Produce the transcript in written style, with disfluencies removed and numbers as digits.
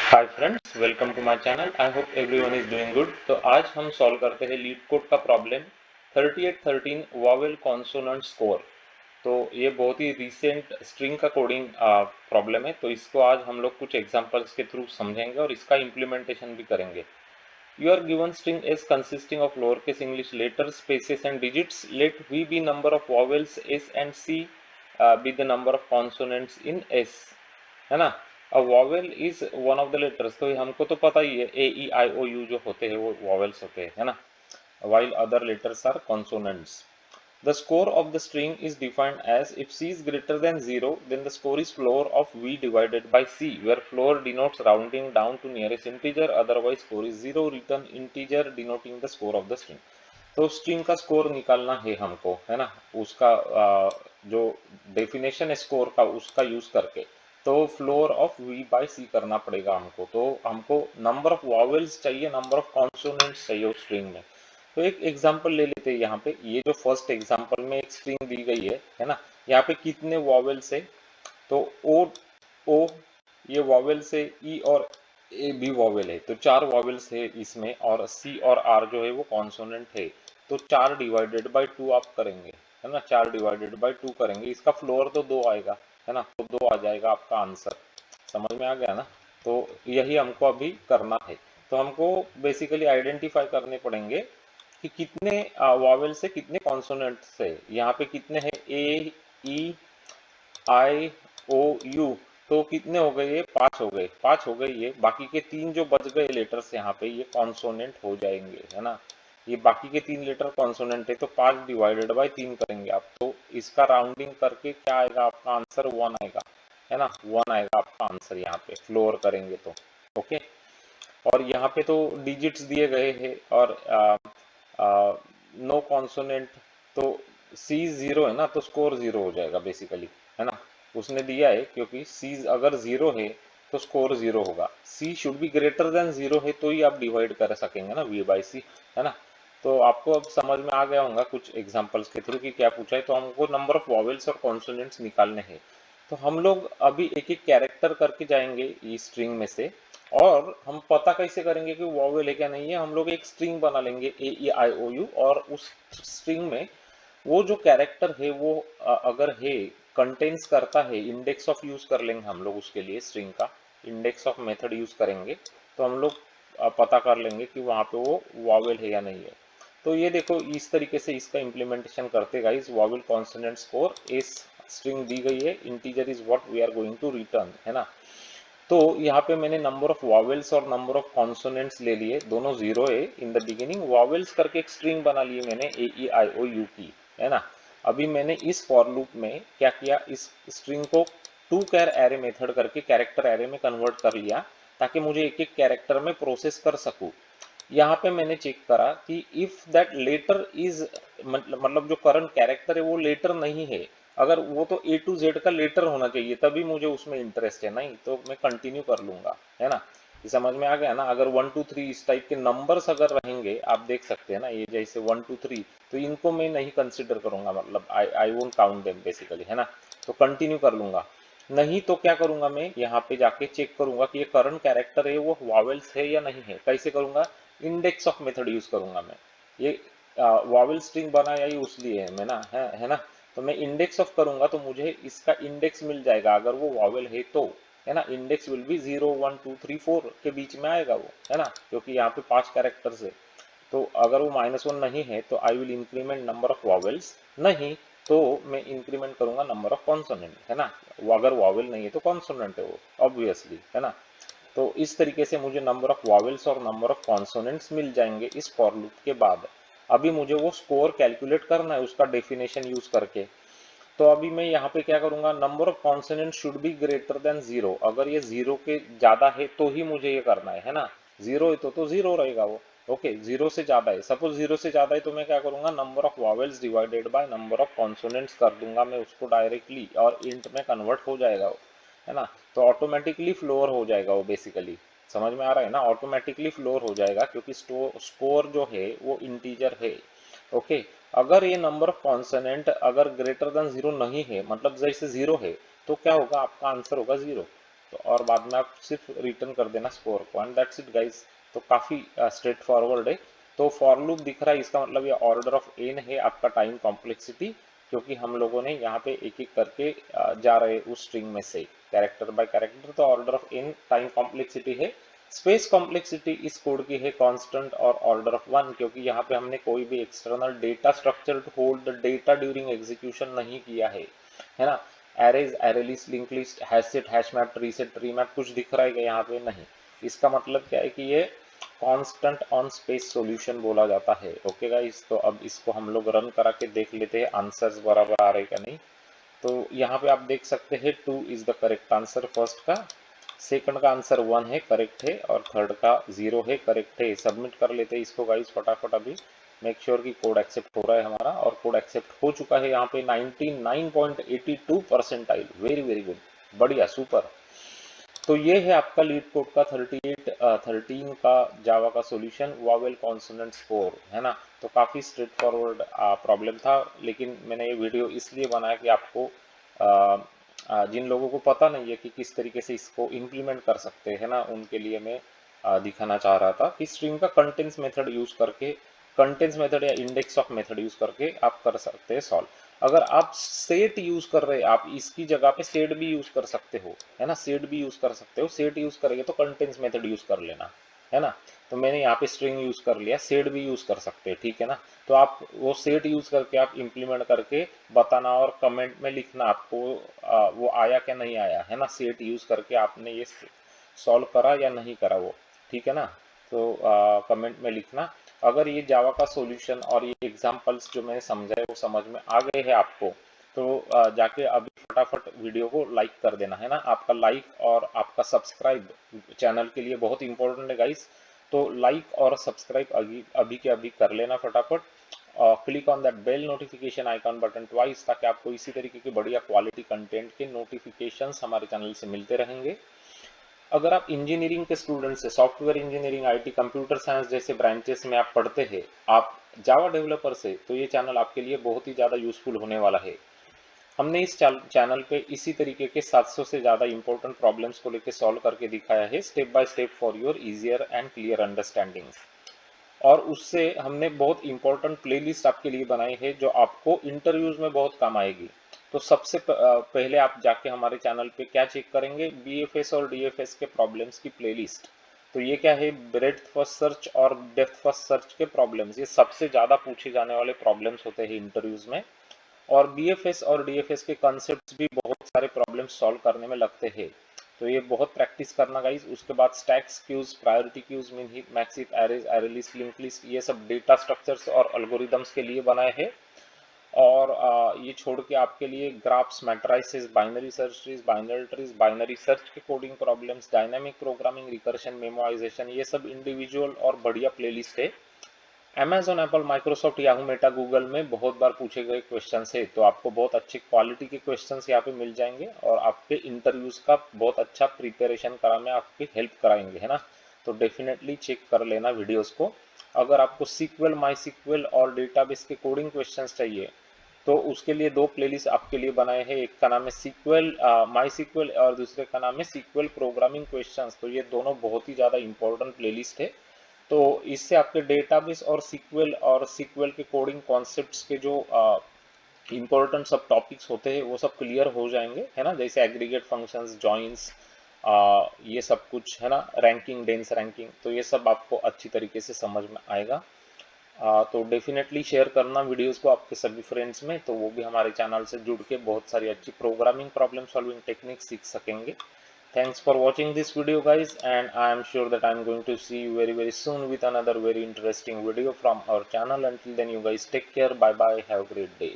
Hi friends, welcome to my channel. I hope everyone is doing good. तो आज हम solve करते हैं लीड कोड का प्रॉब्लम 3813 वॉवेल कॉन्सोनेंट स्कोर। तो ये बहुत ही रिसेंट स्ट्रिंग का कोडिंग प्रॉब्लम है। तो इसको आज हम लोग कुछ एग्जांपल्स के थ्रू समझेंगे और इसका इम्प्लीमेंटेशन भी करेंगे। You are given string S consisting of lowercase English letters, spaces and digits. Let V be number of vowels S and C be the number of consonants in S. है ना। A vowel is one of the letters, तो हमको तो पता ही है A E I O U जो होते हैं वो vowels होते हैं, है ना, while other letters are consonants. The score of the string is defined as if C is greater than 0, then the score is floor of V divided by C, where floor denotes rounding down to nearest integer, otherwise score is 0, return integer denoting the score of the string. तो string का score निकालना है हमको, है ना, उसका जो definition है स्कोर का उसका यूज करके, तो फ्लोर ऑफ वी बाय सी करना पड़ेगा हमको। तो हमको नंबर ऑफ वॉवेल्स चाहिए, नंबर ऑफ कॉन्सोनेंट्स चाहिए उस स्ट्रिंग में। तो एक एग्जांपल ले लेते हैं। यहाँ पे ये जो फर्स्ट एग्जांपल में एक स्ट्रिंग दी गई है ना, यहाँ पे कितने वॉवेल्स है, तो ओ ये वॉवेल्स है, ई और ए भी वॉवेल है, तो चार वॉवेल्स है इसमें, और सी और आर जो है वो कॉन्सोनेंट है। तो 4/2 आप करेंगे, है ना, 4/2 करेंगे, इसका फ्लोर तो 2 आएगा, है ना, तो 2 आ जाएगा आपका आंसर। समझ में आ गया ना। तो यही हमको अभी करना है। तो हमको बेसिकली आइडेंटिफाई करने पड़ेंगे कि कितने वॉवेल से कितने कॉन्सोनेंट से। यहाँ पे कितने हैं, ए ई आई ओ यू, तो कितने हो गए, ये 5 हो गए, 5 हो गए। ये बाकी के 3 जो बच गए लेटर्स यहाँ पे ये कॉन्सोनेंट हो जाएंगे, है ना। ये बाकी के 3 लेटर कॉन्सोनेंट है, तो 5/3 करेंगे आप, तो इसका राउंडिंग करके क्या आएगा आपका आंसर, 1 आएगा, है ना, 1 आएगा आपका आंसर यहाँ पे फ्लोर करेंगे तो। ओके। और यहाँ पे तो डिजिट्स दिए गए हैं और नो कॉन्सोनेंट, तो सी 0 है ना, तो स्कोर 0 हो जाएगा बेसिकली, है ना। उसने दिया है क्योंकि सी अगर 0 है तो स्कोर 0 होगा। सी शुड बी ग्रेटर देन 0 है तो ही आप डिवाइड कर सकेंगे ना वी बाई सी, है ना। तो आपको अब समझ में आ गया होगा कुछ एग्जांपल्स के थ्रू कि क्या पूछा है। तो हमको नंबर ऑफ वॉवेल्स और कॉन्सोनेंट्स निकालने हैं। तो हम लोग अभी एक एक कैरेक्टर करके जाएंगे इस स्ट्रिंग में से, और हम पता कैसे करेंगे कि वॉवेल है क्या नहीं है। हम लोग एक स्ट्रिंग बना लेंगे ए ई आई ओ यू, और उस स्ट्रिंग में वो जो कैरेक्टर है वो अगर है, कंटेन्स करता है, इंडेक्स ऑफ यूज कर लेंगे हम लोग उसके लिए, स्ट्रिंग का इंडेक्स ऑफ मेथड यूज करेंगे। तो हम लोग पता कर लेंगे कि वहां पे वो वॉवेल है या नहीं है। तो ये देखो इस तरीके से इसका इम्प्लीमेंटेशन करते गाइस। वॉवेल कॉन्सोनेंट स्कोर, इस स्ट्रिंग दी गई है, integer is what we are going to return, है ना। तो यहाँ पे मैंने नंबर ऑफ वॉवेल्स और नंबर ऑफ कॉन्सोनेंट्स ले लिए, दोनों 0 है इन द बिगिनिंग। वॉवेल्स करके एक स्ट्रिंग बना ली मैंने ए ई आई ओ यू की, है ना। अभी मैंने इस फॉर लूप में क्या किया, इस स्ट्रिंग को टू कैर एरे मेथड करके कैरेक्टर एरे में कन्वर्ट कर लिया, ताकि मुझे एक एक कैरेक्टर में प्रोसेस कर सकूं। यहाँ पे मैंने चेक करा कि इफ दैट लेटर इज, मतलब जो करंट कैरेक्टर है वो लेटर नहीं है, अगर वो तो ए टू जेड का लेटर होना चाहिए तभी मुझे उसमें इंटरेस्ट है, नहीं तो मैं कंटिन्यू कर लूंगा, है ना। ये समझ में आ गया ना। अगर 1 2 3 इस टाइप के नंबर्स अगर रहेंगे, आप देख सकते हैं ना, ये जैसे 1 2 3, तो इनको मैं नहीं कंसिडर करूंगा, मतलब I won't count them basically, है ना। तो कंटिन्यू कर लूंगा। नहीं तो क्या करूंगा, मैं यहाँ पे जाके चेक करूंगा कि ये करंट कैरेक्टर है वो वॉवेल्स है या नहीं है। कैसे करूंगा, इंडेक्स ऑफ मेथड यूज करूंगा मैं। ये वॉवेल स्ट्रिंग बनाया ही उसलिए है मैं ना, है ना। तो मैं इंडेक्स ऑफ करूंगा तो मुझे इसका इंडेक्स मिल जाएगा, अगर वो वॉवेल है तो, है ना। इंडेक्स विल बी 0 1 2 3 4 के बीच में आएगा वो, है ना, क्योंकि यहाँ पे 5 कैरेक्टर्स है। तो अगर वो -1 नहीं है तो I will increment number of vowels, नहीं तो मैं इंक्रीमेंट करूंगा नंबर ऑफ कॉन्सोनेंट, है ना। वो अगर वॉवेल नहीं है तो कॉन्सोनेंट है वो, ऑब्वियसली, है ना। तो इस तरीके से मुझे नंबर ऑफ वॉवेल्स और नंबर ऑफ कॉन्सोनेंट्स मिल जाएंगे इस फॉर लूप के बाद। अभी मुझे वो स्कोर कैलकुलेट करना है उसका डेफिनेशन यूज करके। तो अभी मैं यहाँ पे क्या करूंगा, number of consonant should be greater than 0, अगर ये 0 के ज्यादा है तो ही मुझे ये करना है ना। 0 है तो 0 रहेगा वो। ओके, 0 से ज्यादा है, सपोज 0 से ज्यादा है तो मैं क्या करूंगा, number of vowels divided by number of consonants कर दूंगा मैं उसको डायरेक्टली, और इंट में कन्वर्ट हो जाएगा वो, है ना। तो ऑटोमेटिकली फ्लोर हो जाएगा वो बेसिकली। समझ में आ रहा है ना, ऑटोमेटिकली फ्लोर हो जाएगा क्योंकि स्कोर जो है वो इंटीजर है। ओके। अगर ये नंबर ऑफ कॉन्सोनेंट अगर ग्रेटर देन 0 नहीं है, मतलब जैसे 0 है, तो क्या होगा, आपका आंसर होगा 0। तो और बाद में आप सिर्फ रिटर्न कर देना स्कोर को, एंड दैट्स इट गाइस। तो काफ़ी स्ट्रेट फॉरवर्ड है। तो फॉर लूप दिख रहा है, इसका मतलब ये ऑर्डर ऑफ n है आपका टाइम कॉम्प्लेक्सिटी, क्योंकि हम लोगों ने यहाँ पे एक एक करके जा रहे उस स्ट्रिंग में से कैरेक्टर बाय कैरेक्टर। तो order of n time complexity है। स्पेस कॉम्प्लेक्सिटी इस कोड की है कांस्टेंट और ऑर्डर ऑफ 1, क्योंकि यहाँ पे हमने कोई भी external data structure to hold the data during execution नहीं किया है ना। Arrays, array list, link list, hash set, hash map, tree set, tree map कुछ दिख रहा है यहाँ पे नहीं। इसका मतलब क्या है कि ये कांस्टेंट ऑन स्पेस सॉल्यूशन बोला जाता है। ओके गाइस, तो अब इसको हम लोग रन करा के देख लेते हैं आंसर्स बराबर आ रहे क्या नहीं। तो यहाँ पे आप देख सकते हैं 2 is the correct answer first का, सेकंड का आंसर 1 है, करेक्ट है, और थर्ड का 0 है, करेक्ट है। सबमिट कर लेते हैं इसको गाइस फटाफट, अभी मेक श्योर कि कोड एक्सेप्ट हो रहा है हमारा, और कोड एक्सेप्ट हो चुका है यहाँ पे 99.82 परसेंटाइल। वेरी वेरी गुड, बढ़िया, सुपर। तो ये है आपका लीड कोड का 13 का जावा का सॉल्यूशन, वावेल कॉन्सोनेंट स्कोर, है ना। तो काफ़ी स्ट्रेट फॉरवर्ड प्रॉब्लम था, लेकिन मैंने ये वीडियो इसलिए बनाया कि आपको जिन लोगों को पता नहीं है कि किस तरीके से इसको इम्प्लीमेंट कर सकते हैं ना, उनके लिए मैं दिखाना चाह रहा था कि स्ट्रिंग का कंटेंट्स मेथड यूज करके, कंटेंट्स मेथड या इंडेक्स ऑफ मेथड यूज करके आप कर सकते हैं सॉल्व। अगर आप सेट यूज कर रहे हैं, आप इसकी जगह पे सेट भी यूज कर सकते हो, है ना, सेट भी यूज कर सकते हो। सेट यूज करेंगे तो कंटेंट्स मेथड यूज कर लेना, है ना। तो मैंने यहाँ पे स्ट्रिंग यूज कर लिया, सेट भी यूज कर सकते हैं, ठीक है ना। तो आप वो सेट यूज करके आप इम्प्लीमेंट करके बताना और कमेंट में लिखना आपको वो आया क्या नहीं आया, है ना। सेट यूज करके आपने ये सॉल्व करा या नहीं करा वो, ठीक है ना। तो कमेंट में लिखना। अगर ये जावा का सॉल्यूशन और ये एग्जांपल्स जो मैंने समझाए वो समझ में आ गए हैं आपको, तो जाके अभी फटाफट वीडियो को लाइक कर देना, है ना। आपका लाइक और आपका सब्सक्राइब चैनल के लिए बहुत इंपॉर्टेंट है गाइस। तो लाइक और सब्सक्राइब अभी के अभी कर लेना फटाफट। Click on that bell notification icon button twice, ताकि आपको इसी तरीके के बढ़िया क्वालिटी कंटेंट के नोटिफिकेशंस हमारे चैनल से मिलते रहेंगे। अगर आप इंजीनियरिंग के स्टूडेंट्स हैं, software engineering, IT, computer science जैसे ब्रांचेस में आप पढ़ते हैं, आप जावा डेवलपर से, तो ये चैनल आपके लिए बहुत ही ज़्यादा यूजफुल होने वाला है। हमने इस चैनल पे इसी तरीके के 700 से ज़्यादा इंपॉर्टेंट प्रॉब्लम्स को लेकर सॉल्व करके दिखाया है, step by step for your easier and clear understanding. और उससे हमने बहुत इंपॉर्टेंट प्लेलिस्ट आपके लिए बनाई है जो आपको इंटरव्यूज में बहुत काम आएगी। तो सबसे पहले आप जाके हमारे चैनल पे क्या चेक करेंगे, बीएफएस और डीएफएस के प्रॉब्लम्स की प्लेलिस्ट। तो ये क्या है, ब्रेड्थ फर्स्ट सर्च और डेप्थ फर्स्ट सर्च के प्रॉब्लम्स, ये सबसे ज़्यादा पूछे जाने वाले प्रॉब्लम्स होते हैं इंटरव्यूज में। और बीएफएस और डीएफएस के कॉन्सेप्ट्स भी बहुत सारे प्रॉब्लम्स सॉल्व करने में लगते हैं। तो ये बहुत प्रैक्टिस करना गाइस। उसके बाद स्टैक्स क्यूज, प्रायोरिटी क्यूज, मिन heap, max heap, arrays, array list, link list, ये सब डेटा स्ट्रक्चर्स और एल्गोरिदम्स के लिए बनाए हैं। और ये छोड़ के आपके लिए graphs, matrices, binary search trees, binary trees, binary search के coding problems, dynamic programming, recursion, memorization, ये सब इंडिविजुअल और बढ़िया प्लेलिस्ट है। Amazon, Apple, Microsoft, Yahoo, Meta, Google में बहुत बार पूछे गए क्वेश्चन है, तो आपको बहुत अच्छी क्वालिटी के क्वेश्चन यहाँ पे मिल जाएंगे, और आपके इंटरव्यूज का बहुत अच्छा प्रिपरेशन करा में आपकी हेल्प कराएंगे, है ना। तो डेफिनेटली चेक कर लेना वीडियोस को। अगर आपको सीक्वल, माई सीक्वल और डेटाबेस के कोडिंग क्वेश्चंस चाहिए, तो उसके लिए 2 प्लेलिस्ट आपके लिए बनाए हैं। एक का नाम है सीक्वल माई सीक्वल, और दूसरे का नाम है सीक्वल प्रोग्रामिंग क्वेश्चंस। तो ये दोनों बहुत ही ज़्यादा इंपॉर्टेंट प्लेलिस्ट है। तो इससे आपके डेटाबेस और सीक्वल के कोडिंग कॉन्सेप्ट्स के जो इंपॉर्टेंट सब टॉपिक्स होते हैं वो सब क्लियर हो जाएंगे, है ना। जैसे एग्रीगेट फंक्शंस, जॉइंस, ये सब कुछ, है ना, रैंकिंग, डेंस रैंकिंग, तो ये सब आपको अच्छी तरीके से समझ में आएगा। तो डेफिनेटली शेयर करना वीडियोस को आपके सभी फ्रेंड्स में, तो वो भी हमारे चैनल से जुड़ के बहुत सारी अच्छी प्रोग्रामिंग प्रॉब्लम सॉल्विंग टेक्निक सीख सकेंगे। Thanks for watching this video guys, and I am sure that I am going to see you very soon with another very interesting video from our channel. Until then, you guys take care, bye bye, have a great day.